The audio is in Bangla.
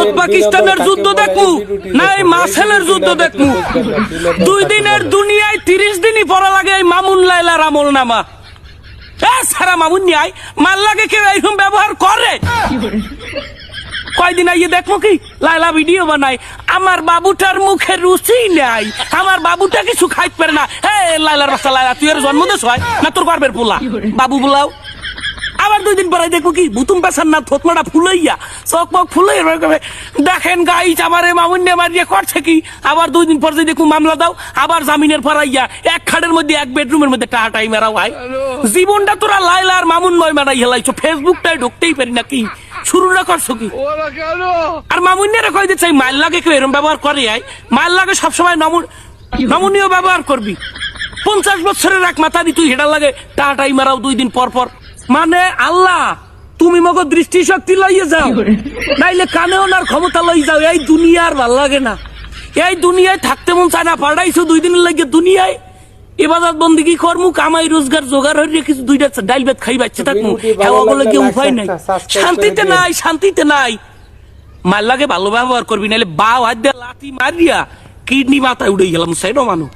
ভারত পাকিস্তানের যুদ্ধ দেখমু নাই মাসেলের যুদ্ধ দেখমু 2 দিনের দুনিয়ায় 30 দিনই পড়া লাগে এই মামুন লাইলার আমল নামা সারা মামুন নিয়াই মাল লাগে কেউ এরকম ব্যবহার করে কয়দিন আইয়ে দেখবো কি লাইলা ভিডিও বানাই আমার বাবুটার মুখে রুচি নাই আমার বাবুটা কিছু খাইতে পারে না লাইলার বাচ্চা লাইলা তুই এর জন্ম দেশ হয় না তোর গর্বের পোলা বাবু বুলাও আবার 2 দিন পরে দেখবো কি বুতুম পেশার না থতমাটা ফুলাইয়া চক মক ফুলাই দেখেন গাইছ আমার মামুন মারিয়ে করছে কি আবার 2 দিন পর যদি দেখবো মামলা দাও আবার জামিনের পরাইয়া এক খাটের মধ্যে এক বেডরুমের মধ্যে টাহাটাই মেরাও হয় জীবনটা তোরা লাইলা আর মামুন নয় মেরাই হেলাইছো ফেসবুকটাই ঢুকতেই পারি না কি শুরুটা করছো কি আর মামুনিয়ারা কই দিচ্ছে মাইল লাগে কেউ এরকম ব্যবহার করে মাইল লাগে সবসময় নমনীয় ব্যবহার করবি 50 বছরের এক মাথা দি তুই হেডা লাগে টাটাই মারাও 2 দিন পর পর মানে আল্লাহ তুমি মগ দৃষ্টিশক্তি লইয়ে যাও নাইলে কানে ওনার ক্ষমতা লই যাও এই দুনিয়ার ভাল লাগে না এই দুনিয়ায় থাকতে মন চায় না পাড়াইছো 2 দিনের লাগে দুনিয়ায় ইবাদত বন্দেগী করমু কামাই রোজগার জোগাড় হইরে কিছু 2টা ডাল ভাত খাই বাচ্চা থাকমু ওগুলো কি উপায় নাই শান্তিতে নাই মাল লাগে ভালো ব্যবহার করবি নাহলে বাও হাত দিয়ে লাঠি মারিয়া কিডনি মাথায় উড়ে গেলাম সেটা মানুষ